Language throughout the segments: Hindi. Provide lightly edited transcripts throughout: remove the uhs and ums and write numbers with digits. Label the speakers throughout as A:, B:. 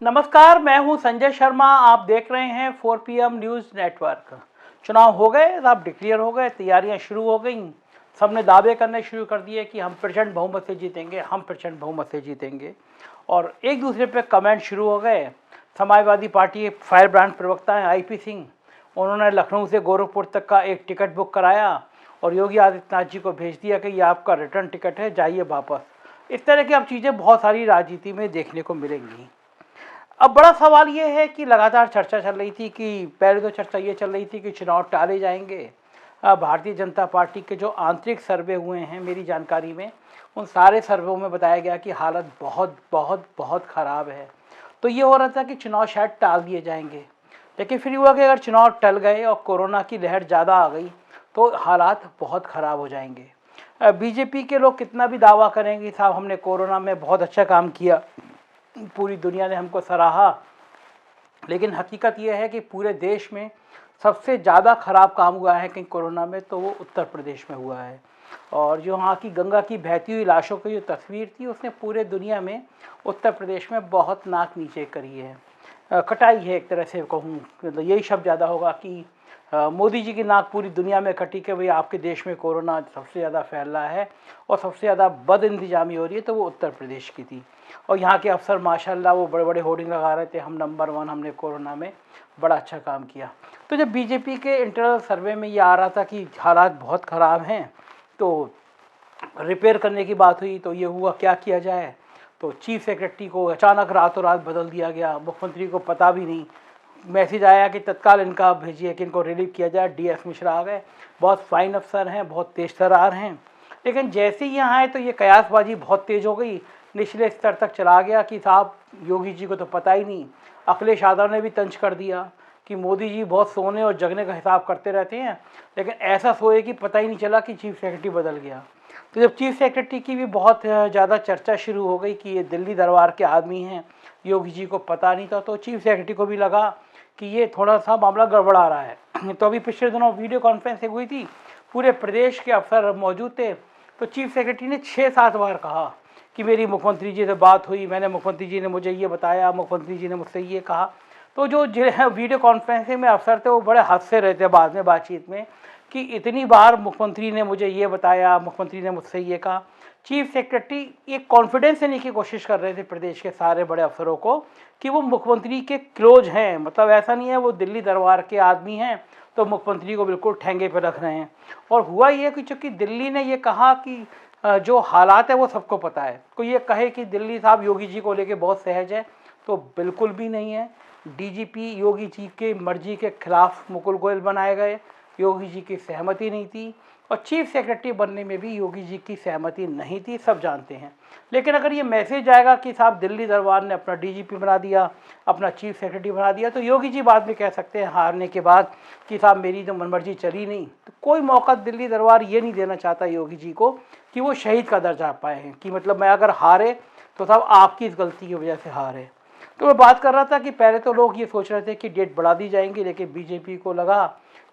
A: नमस्कार, मैं हूं संजय शर्मा। आप देख रहे हैं 4 PM न्यूज़ नेटवर्क। चुनाव हो गए, सब डिक्लेयर हो गए, तैयारियां शुरू हो गई। सबने दावे करने शुरू कर दिए कि हम प्रचंड बहुमत से जीतेंगे, हम प्रचंड बहुमत से जीतेंगे। और एक दूसरे पे कमेंट शुरू हो गए। समाजवादी पार्टी के फायर ब्रांड प्रवक्ता हैं IP सिंह, उन्होंने लखनऊ से गोरखपुर तक का एक टिकट बुक कराया और योगी आदित्यनाथ जी को भेज दिया कि ये आपका रिटर्न टिकट है, जाइए वापस। इस तरह की अब चीज़ें बहुत सारी राजनीति में देखने को मिलेंगी। अब बड़ा सवाल ये है कि लगातार चर्चा चल रही थी कि पहले तो चर्चा ये चल रही थी कि चुनाव टाले जाएंगे। भारतीय जनता पार्टी के जो आंतरिक सर्वे हुए हैं मेरी जानकारी में, उन सारे सर्वेों में बताया गया कि हालत बहुत बहुत बहुत ख़राब है। तो ये हो रहा था कि चुनाव शायद टाल दिए जाएंगे, लेकिन फिर हुआ कि अगर चुनाव टल गए और कोरोना की लहर ज़्यादा आ गई तो हालात बहुत ख़राब हो जाएंगे। बीजेपी के लोग कितना भी दावा करेंगे साहब हमने कोरोना में बहुत अच्छा काम किया, पूरी दुनिया ने हमको सराहा, लेकिन हकीकत यह है कि पूरे देश में सबसे ज़्यादा ख़राब काम हुआ है कि कोरोना में, तो वो उत्तर प्रदेश में हुआ है। और जो वहाँ की गंगा की बहती हुई लाशों की जो तस्वीर थी, उसने पूरे दुनिया में उत्तर प्रदेश में बहुत नाक नीचे करी है, कटाई है एक तरह से कहूँ, मतलब यही शब्द ज़्यादा होगा कि मोदी जी की नाक पूरी दुनिया में कटी कि भाई आपके देश में कोरोना सबसे ज़्यादा फैल रहा है और सबसे ज़्यादा बद इंतजामी हो रही है, तो वो उत्तर प्रदेश की थी। और यहाँ के अफसर माशाल्लाह वो बड़े बड़े होर्डिंग लगा रहे थे, हम नंबर 1, हमने कोरोना में बड़ा अच्छा काम किया। तो जब बीजेपी के इंटरनल सर्वे में ये आ रहा था कि हालात बहुत ख़राब हैं, तो रिपेयर करने की बात हुई, तो ये हुआ क्या किया जाए। तो चीफ सेक्रेटरी को अचानक रातों रात बदल दिया गया, मुख्यमंत्री को पता भी नहीं, मैसेज आया कि तत्काल इनका भेजिए कि इनको रिलीव किया जाए। DS मिश्रा आ गए, बहुत फाइन अफसर हैं, बहुत तेज तर्रार हैं, लेकिन जैसे ही यहाँ आए तो ये कयासबाजी बहुत तेज़ हो गई, निचले स्तर तक चला गया कि साहब योगी जी को तो पता ही नहीं। अखिलेश यादव ने भी तंज कर दिया कि मोदी जी बहुत सोने और जगने का हिसाब करते रहते हैं, लेकिन ऐसा सोए कि पता ही नहीं चला कि चीफ सेक्रेटरी बदल गया। तो जब चीफ सेक्रेटरी की भी बहुत ज़्यादा चर्चा शुरू हो गई कि ये दिल्ली दरबार के आदमी हैं, योगी जी को पता नहीं था, तो चीफ सेक्रेटरी को भी लगा कि ये थोड़ा सा मामला गड़बड़ा रहा है। तो अभी पिछले दिनों वीडियो कॉन्फ्रेंसिंग हुई थी, पूरे प्रदेश के अफसर मौजूद थे, तो चीफ सेक्रेटरी ने 6-7 बार कहा कि मेरी मुख्यमंत्री जी से बात हुई, मैंने मुख्यमंत्री जी ने मुझे ये बताया, मुख्यमंत्री जी ने मुझसे ये कहा। तो जो वीडियो कॉन्फ्रेंसिंग में अफसर थे वो बड़े हंसते रहते बाद में बातचीत में कि इतनी बार मुख्यमंत्री ने मुझे ये बताया, मुख्यमंत्री ने मुझसे ये कहा। चीफ सेक्रेटरी एक कॉन्फिडेंस देने की कोशिश कर रहे थे प्रदेश के सारे बड़े अफसरों को कि वो मुख्यमंत्री के क्लोज हैं, मतलब ऐसा नहीं है वो दिल्ली दरबार के आदमी हैं तो मुख्यमंत्री को बिल्कुल ठेंगे पे रख रहे हैं। और हुआ ये कि चूँकि दिल्ली ने ये कहा कि जो हालात है वो सबको पता है, कोई ये कहे कि दिल्ली साहब योगी जी को लेके बहुत सहज है, तो बिल्कुल भी नहीं है। DGP योगी जी के मर्जी के खिलाफ मुकुल गोयल बनाए गए, योगी जी की सहमति नहीं थी, और चीफ सेक्रेटरी बनने में भी योगी जी की सहमति नहीं थी, सब जानते हैं। लेकिन अगर ये मैसेज आएगा कि साहब दिल्ली दरबार ने अपना DGP बना दिया, अपना चीफ सेक्रेटरी बना दिया, तो योगी जी बाद में कह सकते हैं हारने के बाद कि साहब मेरी तो मनमर्जी चली नहीं। तो कोई मौका दिल्ली दरबार ये नहीं देना चाहता योगी जी को कि वो शहीद का दर्जा पाए हैं, कि मतलब मैं अगर हारे तो साहब आपकी इस गलती की वजह से हारे। तो मैं बात कर रहा था कि पहले तो लोग ये सोच रहे थे कि डेट बढ़ा दी जाएंगी, लेकिन बीजेपी को लगा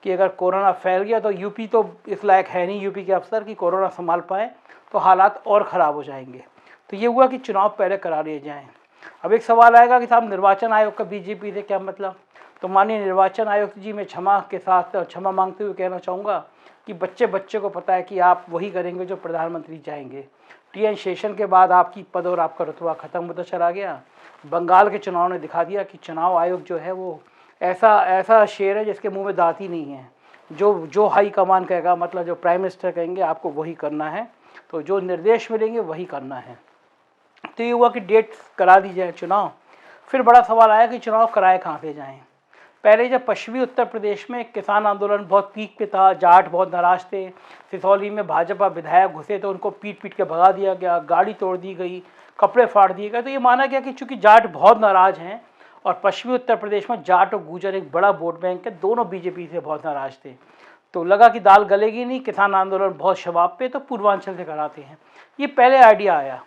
A: कि अगर कोरोना फैल गया तो यूपी तो इस लायक है नहीं, यूपी के अफसर कि कोरोना संभाल पाए, तो हालात और ख़राब हो जाएंगे। तो ये हुआ कि चुनाव पहले करा लिए जाएँ। अब एक सवाल आएगा कि साहब निर्वाचन आयोग का बीजेपी से क्या मतलब। तो माननीय निर्वाचन आयोग जी मैं क्षमा के साथ क्षमा मांगते हुए कहना चाहूँगा कि बच्चे बच्चे को पता है कि आप वही करेंगे जो प्रधानमंत्री चाहेंगे। TN शेषन के बाद आपकी पद और आपका रुतबा ख़त्म होता चला गया। बंगाल के चुनाव ने दिखा दिया कि चुनाव आयोग जो है वो ऐसा शेर है जिसके मुंह में दांत ही नहीं है। जो हाई कमान कहेगा, मतलब जो प्राइम मिनिस्टर कहेंगे आपको वही करना है, तो जो निर्देश मिलेंगे वही करना है। तो ये हुआ कि डेट करा दी जाए चुनाव। फिर बड़ा सवाल आया कि चुनाव कराए कहाँ पे जाएं। पहले जब पश्चिमी उत्तर प्रदेश में किसान आंदोलन बहुत पीक पे था, जाट बहुत नाराज थे, सिसौली में भाजपा विधायक घुसे तो उनको पीट पीट के भगा दिया गया, गाड़ी तोड़ दी गई, कपड़े फाड़ दिए गए। तो ये माना गया कि चूंकि जाट बहुत नाराज हैं और पश्चिमी उत्तर प्रदेश में जाट और गुर्जर एक बड़ा वोट बैंक है, दोनों बीजेपी से बहुत नाराज थे, तो लगा कि दाल गलेगी नहीं, किसान आंदोलन बहुत शबाब पे, तो पूर्वांचल से कराते हैं। ये पहले आइडिया आया।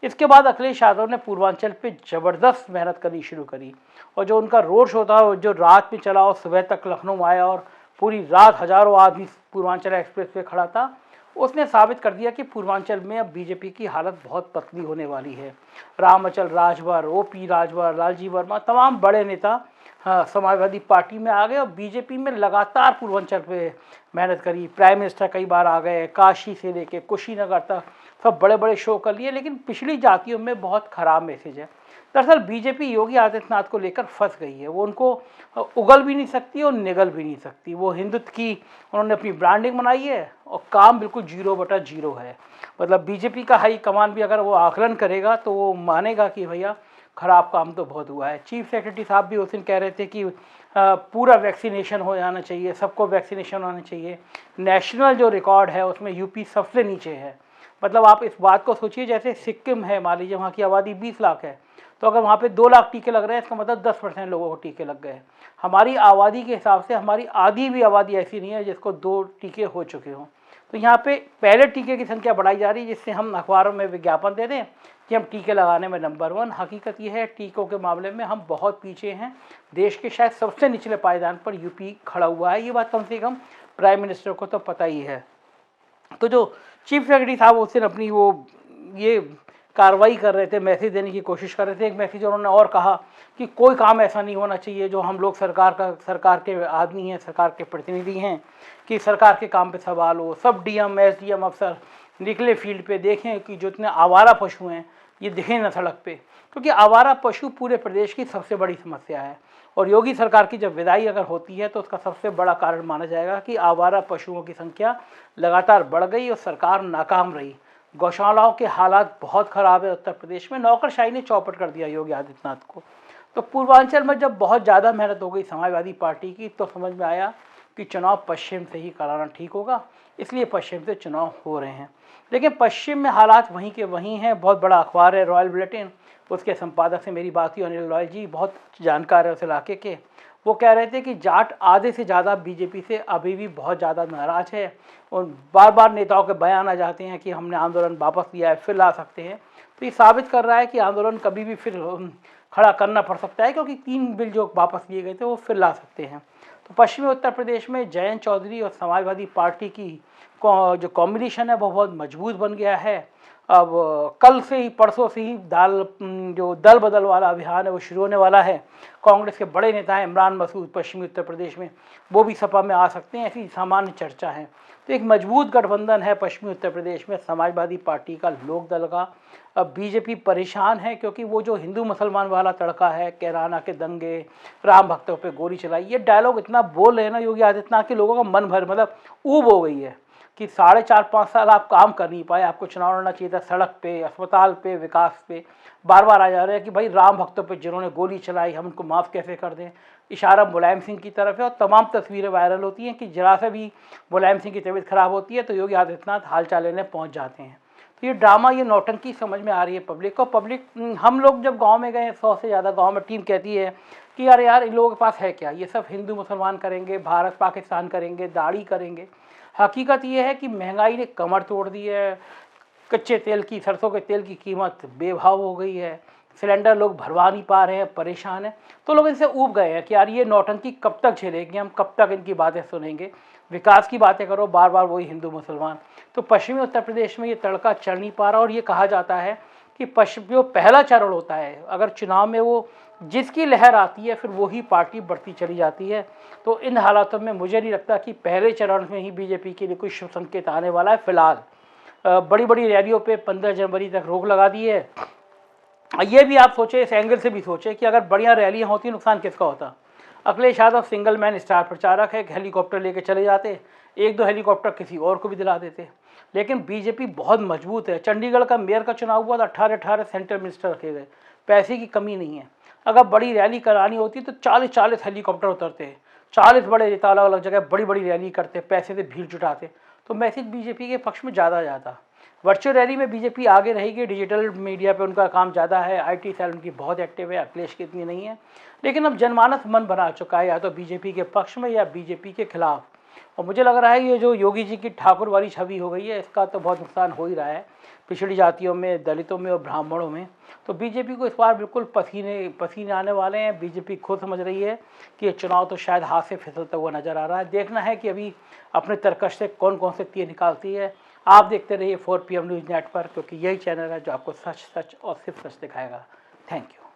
A: इसके बाद अखिलेश यादव ने पूर्वांचल पे ज़बरदस्त मेहनत करनी शुरू करी, और जो उनका रोड शो था जो रात में चला और सुबह तक लखनऊ आया और पूरी रात हज़ारों आदमी पूर्वांचल एक्सप्रेस पे खड़ा था, उसने साबित कर दिया कि पूर्वांचल में अब बीजेपी की हालत बहुत पतली होने वाली है। रामअचल राजभर, ओपी राजभर, लालजी वर्मा, तमाम बड़े नेता समाजवादी पार्टी में आ गए और बीजेपी में लगातार पूर्वांचल पे मेहनत करी। प्राइम मिनिस्टर कई बार आ गए, काशी से लेके कुशीनगर तक सब बड़े बड़े शो कर लिए, लेकिन पिछड़ी जातियों में बहुत खराब मैसेज है। दरअसल बीजेपी योगी आदित्यनाथ को लेकर फंस गई है, वो उनको उगल भी नहीं सकती और निगल भी नहीं सकती। वो हिंदुत्व की उन्होंने अपनी ब्रांडिंग बनाई है और काम बिल्कुल 0/0 है। मतलब बीजेपी का हाई कमान भी अगर वो आकलन करेगा तो वो मानेगा कि भैया खराब काम तो बहुत हुआ है। चीफ सेक्रेटरी साहब भी उस दिन कह रहे थे कि पूरा वैक्सीनेशन हो जाना चाहिए, सबको वैक्सीनेशन होना चाहिए। नेशनल जो रिकॉर्ड है उसमें यूपी सबसे नीचे है। मतलब आप इस बात को सोचिए, जैसे सिक्किम है, मान लीजिए वहाँ की आबादी 20 लाख है, तो अगर वहाँ पे 2 लाख टीके लग रहे हैं, इसका मतलब 10% लोगों को टीके लग गए। हमारी आबादी के हिसाब से हमारी आधी भी आबादी ऐसी नहीं है जिसको 2 टीके हो चुके हों। तो यहाँ पे पहले टीके की संख्या बढ़ाई जा रही है, जिससे हम अखबारों में विज्ञापन दे दें कि हम टीके लगाने में नंबर 1। हकीकत ये है टीकों के मामले में हम बहुत पीछे हैं। देश के शायद सबसे निचले पायदान पर यूपी खड़ा हुआ है। ये बात कम से कम प्राइम मिनिस्टर को तो पता ही है। तो जो चीफ सेक्रेटरी साहब उस दिन अपनी वो ये कार्रवाई कर रहे थे, मैसेज देने की कोशिश कर रहे थे। एक मैसेज उन्होंने और कहा कि कोई काम ऐसा नहीं होना चाहिए जो हम लोग सरकार के आदमी हैं, सरकार के प्रतिनिधि हैं, कि सरकार के काम पे सवाल हो। सब डीएम एसडीएम अफसर निकले फील्ड पे, देखें कि जो इतने आवारा पशु हैं ये दिखें ना सड़क पे, क्योंकि आवारा पशु पूरे प्रदेश की सबसे बड़ी समस्या है। और योगी सरकार की जब विदाई अगर होती है तो उसका सबसे बड़ा कारण माना जाएगा कि आवारा पशुओं की संख्या लगातार बढ़ गई और सरकार नाकाम रही। गौशालाओं के हालात बहुत ख़राब है उत्तर प्रदेश में। नौकरशाही ने चौपट कर दिया योगी आदित्यनाथ को। तो पूर्वांचल में जब बहुत ज़्यादा मेहनत हो गई समाजवादी पार्टी की, तो समझ में आया कि चुनाव पश्चिम से ही कराना ठीक होगा, इसलिए पश्चिम से चुनाव हो रहे हैं। लेकिन पश्चिम में हालात वहीं के वहीं हैं। बहुत बड़ा अखबार है रॉयल बुलेटिन, उसके संपादक से मेरी बात हुई, अनिल रॉयल जी बहुत जानकार है उस इलाके के। वो कह रहे थे कि जाट आधे से ज़्यादा बीजेपी से अभी भी बहुत ज़्यादा नाराज़ है और बार बार नेताओं के बयान आ जाते हैं कि हमने आंदोलन वापस लिया है, फिर ला सकते हैं। तो ये साबित कर रहा है कि आंदोलन कभी भी फिर खड़ा करना पड़ सकता है, क्योंकि 3 बिल जो वापस लिए गए थे वो फिर ला सकते हैं। तो पश्चिमी उत्तर प्रदेश में जयंत चौधरी और समाजवादी पार्टी की जो कॉम्बिनेशन है वो बहुत मजबूत बन गया है। अब कल से ही, परसों से ही जो दल बदल वाला अभियान है वो शुरू होने वाला है। कांग्रेस के बड़े नेता हैं इमरान मसूद पश्चिमी उत्तर प्रदेश में, वो भी सपा में आ सकते हैं, ऐसी सामान्य चर्चा है। तो एक मजबूत गठबंधन है पश्चिमी उत्तर प्रदेश में समाजवादी पार्टी का, लोक दल का। अब बीजेपी परेशान है क्योंकि वो जो हिंदू मुसलमान वाला तड़का है, कैराना के दंगे, राम भक्तों पे गोली चलाई, ये डायलॉग इतना बोल रहे हैं ना योगी आदित्यनाथ के, लोगों का मन भर मतलब ऊब हो गई है कि 4.5-5 साल आप काम कर नहीं पाए, आपको चुनाव लड़ना चाहिए था। सड़क पे, अस्पताल पे, विकास पे बार बार आ जा रहे हैं कि भाई राम भक्तों पे जिन्होंने गोली चलाई हम उनको माफ़ कैसे कर दें। इशारा मुलायम सिंह की तरफ है और तमाम तस्वीरें वायरल होती हैं कि जरा से भी मुलायम सिंह की तबीयत खराब होती है तो योगी आदित्यनाथ हालचाल लेने पहुँच जाते हैं। तो ये ड्रामा, ये नौटंकी समझ में आ रही है पब्लिक को। पब्लिक, हम लोग जब गाँव में गए, 100 से ज़्यादा गाँव में, टीम कहती है कि यार इन लोगों के पास है क्या, ये सब हिंदू मुसलमान करेंगे, भारत पाकिस्तान करेंगे, दाढ़ी करेंगे। हकीकत ये है कि महंगाई ने कमर तोड़ दी है। कच्चे तेल की, सरसों के तेल की कीमत बेभाव हो गई है, सिलेंडर लोग भरवा नहीं पा रहे हैं, परेशान हैं। तो लोग इनसे ऊब गए हैं कि यार ये नौटंकी कब तक झेलेंगे, हम कब तक इनकी बातें सुनेंगे। विकास की बातें करो, बार बार वही हिंदू मुसलमान। तो पश्चिमी उत्तर प्रदेश में ये तड़का चढ़ नहीं पा रहा। और ये कहा जाता है कि जो पहला चरण होता है, अगर चुनाव में वो जिसकी लहर आती है फिर वही पार्टी बढ़ती चली जाती है। तो इन हालातों में मुझे नहीं लगता कि पहले चरण में ही बीजेपी के लिए कोई शुभ संकेत आने वाला है। फिलहाल बड़ी बड़ी रैलियों पे 15 जनवरी तक रोक लगा दी है। ये भी आप सोचें, इस एंगल से भी सोचें कि अगर बढ़िया रैलियाँ होती, नुकसान किसका होता। Akhilesh Yadav single man star प्रचारक है, हेलीकॉप्टर लेके चले जाते, 1-2 हेलीकॉप्टर किसी और को भी दिला देते। लेकिन बीजेपी बहुत मजबूत है। चंडीगढ़ का मेयर का चुनाव हुआ तो 18 सेंट्रल मिनिस्टर रखे गए, पैसे की कमी नहीं है। अगर बड़ी रैली करानी होती तो 40 हेलीकॉप्टर उतरते, 40 बड़े नेता अलग अलग जगह बड़ी बड़ी रैली करते, पैसे से भीड़ जुटाते, तो मैसेज बीजेपी के पक्ष में ज़्यादा जाता। वर्चुअल रैली में बीजेपी आगे रहेगी, डिजिटल मीडिया पे उनका काम ज़्यादा है, आईटी सेल उनकी बहुत एक्टिव है, अखिलेश की इतनी नहीं है। लेकिन अब जनमानस मन बना चुका है या तो बीजेपी के पक्ष में या बीजेपी के खिलाफ। और मुझे लग रहा है ये जो योगी जी की ठाकुर वाली छवि हो गई है, इसका तो बहुत नुकसान हो ही रहा है पिछड़ी जातियों में, दलितों में और ब्राह्मणों में। तो बीजेपी को इस बार बिल्कुल पसीने आने वाले हैं। बीजेपी खुद समझ रही है कि ये चुनाव तो शायद हाथ से फिसलता हुआ नजर आ रहा है। देखना है कि अभी अपने तरकश से कौन कौन से तीर निकालती है। आप देखते रहिए 4 PM न्यूज़ नेटवर्क, क्योंकि यही चैनल है जो आपको सच सच और सिर्फ सच दिखाएगा। Thank you.